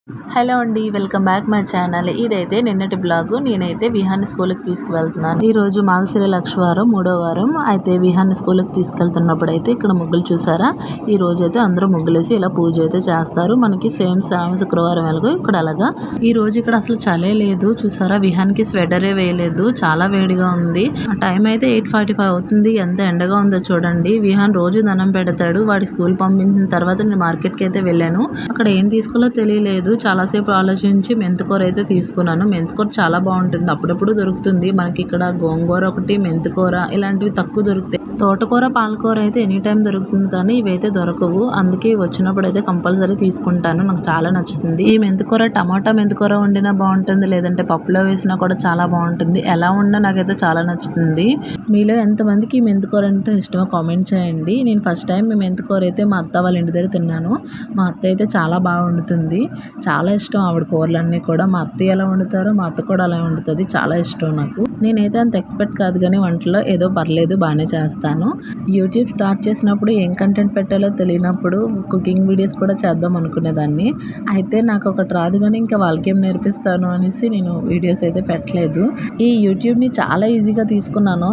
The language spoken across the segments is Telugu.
హలో అండి, వెల్కమ్ బ్యాక్ మై ఛానల్. ఇదైతే నిన్నటి బ్లాగు. నేనైతే విహాన్ని స్కూల్కి తీసుకువెళ్తున్నాను. ఈరోజు మార్గశిర లక్షవారం 3వ వారం. అయితే విహాన్ని స్కూల్కి తీసుకెళ్తున్నప్పుడు అయితే ఇక్కడ ముగ్గులు చూసారా. ఈ రోజు అయితే అందరూ ముగ్గులేసి ఇలా పూజ అయితే చేస్తారు. మనకి సేమ్ శుక్రవారం వెలుగు ఇక్కడ అలాగా. ఈ రోజు ఇక్కడ అసలు చలే లేదు చూసారా. విహాన్కి స్వెటరే వేయలేదు, చాలా వేడిగా ఉంది. ఆ టైం అయితే 8:45 అవుతుంది. ఎంత ఎండగా ఉందో చూడండి. విహాన్ రోజు దండం పెడతాడు. వాడి స్కూల్ పంపించిన తర్వాత నేను మార్కెట్కి అయితే వెళ్ళాను. అక్కడ ఏం తీసుకోవాలో తెలియలేదు. చాలాసేపు ఆలోచించి మెంతికూర అయితే తీసుకున్నాను. మెంతికూర చాలా బాగుంటుంది, అప్పుడప్పుడు దొరుకుతుంది మనకి. ఇక్కడ గోంగూర ఒకటి, మెంతికూర ఇలాంటివి తక్కువ దొరుకుతాయి. తోటకూర, పాలకూర అయితే ఎనీ టైం దొరుకుతుంది, కానీ ఇవైతే దొరకవు. అందుకే వచ్చినప్పుడు అయితే కంపల్సరీ తీసుకుంటాను. నాకు చాలా నచ్చుతుంది. ఈ మెంతికూర టమాటా మెంతికూర వండినా బాగుంటుంది, లేదంటే పప్పులో వేసినా కూడా చాలా బాగుంటుంది. ఎలా ఉన్నా నాకైతే చాలా నచ్చుతుంది. మీలో ఎంతమందికి ఈ మెంతికూర అంటే ఇష్టమో కామెంట్ చేయండి. నేను ఫస్ట్ టైం ఈ మెంతికూర అయితే మా అత్త వాళ్ళ ఇంటి దగ్గర తిన్నాను. మా అత్త అయితే చాలా బాగా వండుతుంది. చాలా ఇష్టం ఆవిడ కూరలన్నీ కూడా. మా అత్తయ్య ఎలా వండుతారో మా అత్త కూడా అలా వండుతుంది. చాలా ఇష్టం నాకు. నేనైతే అంత ఎక్స్పెక్ట్ కాదు, కానీ వంటలో ఏదో పర్లేదు బాగానే చేస్తాను. యూట్యూబ్ స్టార్ట్ చేసినప్పుడు ఏం కంటెంట్ పెట్టాలో తెలియనప్పుడు కుకింగ్ వీడియోస్ కూడా చేద్దాం అనుకునేదాన్ని. అయితే నాకు ఒకటి రాదు, కానీ ఇంకా వాళ్ళకేం నేర్పిస్తాను అనేసి నేను వీడియోస్ అయితే పెట్టలేదు. ఈ యూట్యూబ్ని చాలా ఈజీగా తీసుకున్నాను.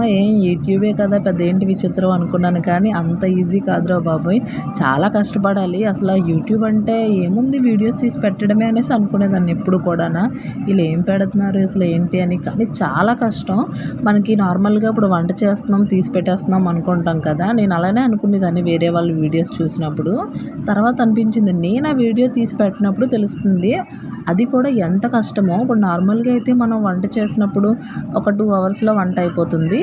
యూట్యూబే కదా పెద్ద ఏంటి విచిత్రం అనుకున్నాను, కానీ అంత ఈజీ కాదురా బాబోయ్. చాలా కష్టపడాలి. అసలు యూట్యూబ్ అంటే ఏముంది, వీడియోస్ తీసి పెట్టడమే అనేసి అనుకునేదాన్ని ఎప్పుడు కూడా. వీళ్ళు ఏం పెడుతున్నారు అసలు ఏంటి అని. కానీ చాలా కష్టం. మనకి నార్మల్గా ఇప్పుడు వంట చేస్తున్నాం, తీసి పెట్టేస్తున్నాం అనుకుంటాం కదా. నేను అలానే అనుకునేదాన్ని వేరే వాళ్ళ వీడియోస్ చూసినప్పుడు. తర్వాత అనిపించింది, నేను ఆ వీడియో తీసి పెట్టినప్పుడు తెలుస్తుంది అది కూడా ఎంత కష్టమో. ఇప్పుడు నార్మల్గా అయితే మనం వంట చేసినప్పుడు ఒక 2 అవర్స్లో వంట అయిపోతుంది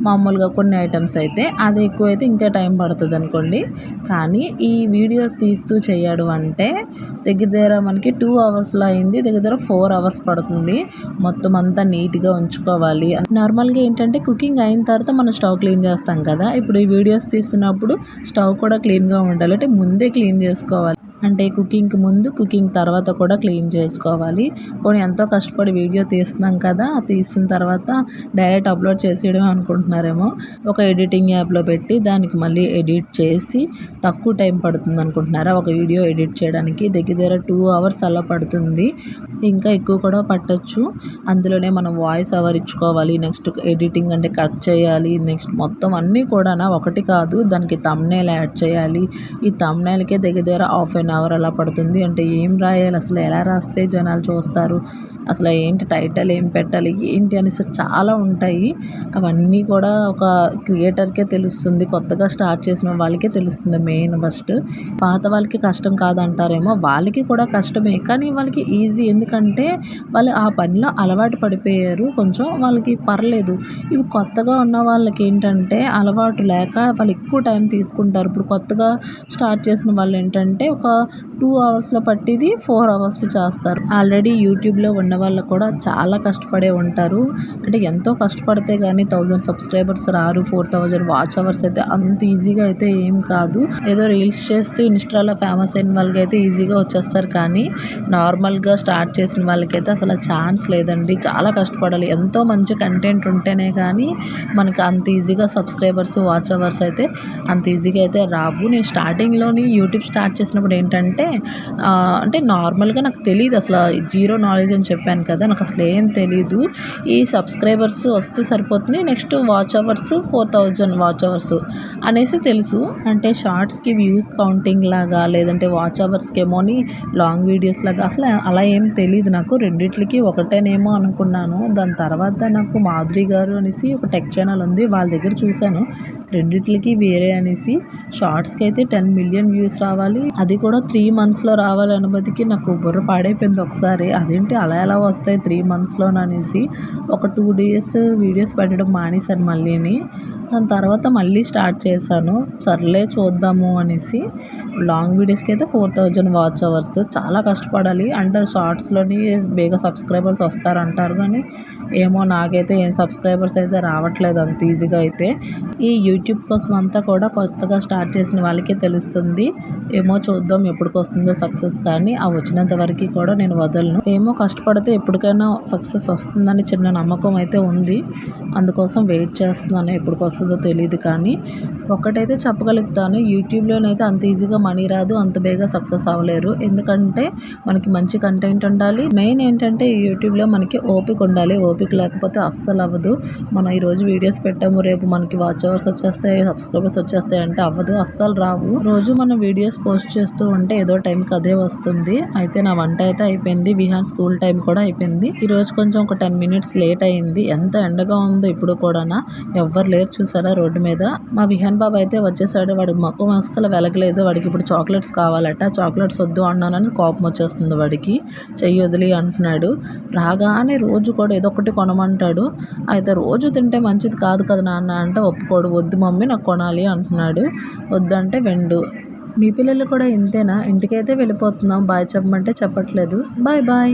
మామూలుగా కొన్ని ఐటమ్స్ అయితే. అది ఎక్కువైతే ఇంకా టైం పడుతుంది అనుకోండి. కానీ ఈ వీడియోస్ తీస్తూ చేయడం అంటే దగ్గర మనకి 2 అవర్స్లో అయింది. దగ్గర 4 అవర్స్ పడుతుంది. మొత్తం అంతా నీట్గా ఉంచుకోవాలి. నార్మల్గా ఏంటంటే కుకింగ్ అయిన తర్వాత మనం స్టవ్ క్లీన్ చేస్తాం కదా. ఇప్పుడు ఈ వీడియోస్ తీస్తున్నప్పుడు స్టవ్ కూడా క్లీన్గా ఉండాలి. అంటే ముందే క్లీన్ చేసుకోవాలి. అంటే కుకింగ్కి ముందు, కుకింగ్ తర్వాత కూడా క్లీన్ చేసుకోవాలి. పోనీ ఎంతో కష్టపడి వీడియో తీస్తున్నాం కదా, తీసిన తర్వాత డైరెక్ట్ అప్లోడ్ చేసేయడం అనుకుంటున్నారేమో. ఒక ఎడిటింగ్ యాప్లో పెట్టి దానికి మళ్ళీ ఎడిట్ చేసి తక్కువ టైం పడుతుంది అనుకుంటున్నారా ఒక వీడియో ఎడిట్ చేయడానికి. దగ్గర 2 అవర్స్ అలా పడుతుంది, ఇంకా ఎక్కువ కూడా పట్టొచ్చు. అందులోనే మనం వాయిస్ ఓవర్ ఇచ్చుకోవాలి, నెక్స్ట్ ఎడిటింగ్ అంటే కట్ చేయాలి, నెక్స్ట్ మొత్తం అన్నీ కూడా ఒకటి కాదు. దానికి థంబ్నెయిల్ యాడ్ చేయాలి. ఈ థంబ్నెయిల్కే దగ్గర హాఫ్ అన్ అవర్ అలా పడుతుంది. అంటే ఏం రాయాలి అసలు, ఎలా రాస్తే జనాలు చూస్తారు, అసలు ఏంటి టైటిల్ ఏం పెట్టాలి ఏంటి అనేసి చాలా ఉంటాయి. అవన్నీ కూడా ఒక క్రియేటర్కే తెలుస్తుంది, కొత్తగా స్టార్ట్ చేసిన వాళ్ళకే తెలుస్తుంది మెయిన్ ఫస్ట్. పాత వాళ్ళకి కష్టం కాదంటారేమో, వాళ్ళకి కూడా కష్టమే, కానీ వాళ్ళకి ఈజీ. ఎందుకంటే వాళ్ళు ఆ పనిలో అలవాటు పడిపోయారు. కొంచెం వాళ్ళకి పర్లేదు. ఇవి కొత్తగా ఉన్న వాళ్ళకి ఏంటంటే అలవాటు లేక వాళ్ళు ఎక్కువ టైం తీసుకుంటారు. ఇప్పుడు కొత్తగా స్టార్ట్ చేసిన వాళ్ళు ఏంటంటే ఒక 2 అవర్స్లో పట్టిది 4 అవర్స్లో చేస్తారు. ఆల్రెడీ యూట్యూబ్లో ఉన్న వాళ్ళు కూడా చాలా కష్టపడే ఉంటారు. అంటే ఎంతో కష్టపడితే కానీ 1000 సబ్స్క్రైబర్స్ రారు. 4000 వాచ్ అవర్స్ అయితే అంత ఈజీగా అయితే ఏం కాదు. ఏదో రీల్స్ చేస్తూ ఇన్స్టాలో ఫేమస్ అయిన వాళ్ళకి అయితే ఈజీగా వచ్చేస్తారు, కానీ నార్మల్గా స్టార్ట్ చేసిన వాళ్ళకైతే అసలు ఛాన్స్ లేదండి. చాలా కష్టపడాలి. ఎంతో మంచి కంటెంట్ ఉంటేనే కానీ మనకి అంత ఈజీగా సబ్స్క్రైబర్స్, వాచ్ అవర్స్ అయితే అంత ఈజీగా అయితే రావు. నేను స్టార్టింగ్లోని యూట్యూబ్ స్టార్ట్ చేసినప్పుడు ఏంటంటే అంటే నార్మల్గా నాకు తెలియదు, అసలు జీరో నాలెడ్జ్ అని చెప్పాను కదా, నాకు అసలు ఏం తెలీదు. ఈ సబ్స్క్రైబర్స్ వస్తే సరిపోతుంది, next watch hours 4000 watch hours అనేసి తెలుసు. అంటే షార్ట్స్కి వ్యూస్ కౌంటింగ్ లాగా, లేదంటే వాచ్ అవర్స్కి ఏమోని లాంగ్ వీడియోస్ లాగా, అసలు అలా ఏం తెలియదు నాకు. రెండిట్లకి ఒకటేనేమో అనుకున్నాను. దాని తర్వాత నాకు మాధురి గారు అనేసి ఒక టెక్ ఛానల్ ఉంది, వాళ్ళ దగ్గర చూశాను రెండిట్లకి వేరే అనేసి. షార్ట్స్కి అయితే 10 మిలియన్ వ్యూస్ రావాలి, అది కూడా 3 మంత్స్లో రావాలి అనుమతికి నాకు బుర్ర పాడైపోయింది ఒకసారి. అదేంటి అలా ఎలా వస్తాయి 3 మంత్స్లో అనేసి ఒక 2 డేస్ వీడియోస్ పెట్టడం మానేశాను మళ్ళీని. దాని తర్వాత మళ్ళీ స్టార్ట్ చేశాను, సర్లే చూద్దాము అనేసి. లాంగ్ వీడియోస్కి అయితే 4000 వాచ్ అవర్స్, చాలా కష్టపడాలి. అంటే షార్ట్స్లోని బేగా సబ్స్క్రైబర్స్ వస్తారంటారు, కానీ ఏమో నాకైతే ఏం సబ్స్క్రైబర్స్ అయితే రావట్లేదు అంత ఈజీగా అయితే. ఈ యూట్యూబ్ కోసం అంతా కూడా కొత్తగా స్టార్ట్ చేసిన వాళ్ళకే తెలుస్తుంది. ఏమో చూద్దాం ఎప్పటికి వస్తుందో సక్సెస్, కానీ ఆ వచ్చినంత వరకు కూడా నేను వదలను. ఏమో కష్టపడితే ఎప్పటికైనా సక్సెస్ వస్తుందని చిన్న నమ్మకం అయితే ఉంది. అందుకోసం వెయిట్ చేస్తున్నాను. ఎప్పటికి వస్తుందో తెలియదు, కానీ ఒక్కటైతే చెప్పగలుగుతాను, యూట్యూబ్లోనైతే అంత ఈజీగా మనీ రాదు, అంత బేగా సక్సెస్ అవ్వలేరు. ఎందుకంటే మనకి మంచి కంటెంట్ ఉండాలి. మెయిన్ ఏంటంటే యూట్యూబ్లో మనకి ఓపిక ఉండాలి. ఓపిక లేకపోతే అస్సలు అవ్వదు. మనం ఈరోజు వీడియోస్ పెట్టాము, రేపు మనకి వాచ్ అవర్స్ వచ్చేస్తాయి, సబ్స్క్రైబర్స్ వచ్చేస్తాయి అంటే అవ్వదు, అస్సలు రావు. రోజు మనం వీడియోస్ పోస్ట్ చేస్తూ ఉంటే ఏదో టైంకి అదే వస్తుంది. అయితే నా వంట అయితే అయిపోయింది, విహాన్ స్కూల్ టైం కూడా అయిపోయింది. ఈరోజు కొంచెం ఒక 10 మినిట్స్ లేట్ అయింది. ఎంత ఎండగా ఉందో ఇప్పుడు కూడా, ఎవ్వరు లేరు చూసారా రోడ్డు మీద. మా విహాన్ బాబు అయితే వచ్చేసాడు. వాడి ముఖం అస్సలు వెలగలేదు. వాడికి ఇప్పుడు చాక్లెట్స్ కావాలట. చాక్లెట్స్ వద్దు అన్నానని కోపం వచ్చేస్తుంది వాడికి. చెయ్యి వదిలి అంటున్నాడు. రాగానే రోజు కూడా ఏదో ఒకటి కొనమంటాడు. అయితే రోజు తింటే మంచిది కాదు కదా నాన్న అంటే ఒప్పుకోడు. వద్దు మమ్మీ నాకు కొనాలి అంటున్నాడు. వద్దంటే వెండు. మీ పిల్లలు కూడా ఇంతేనా? ఇంటికైతే వెళ్ళిపోతున్నాం, బాయ్ చెప్పమంటే చెప్పట్లేదు. Bye bye.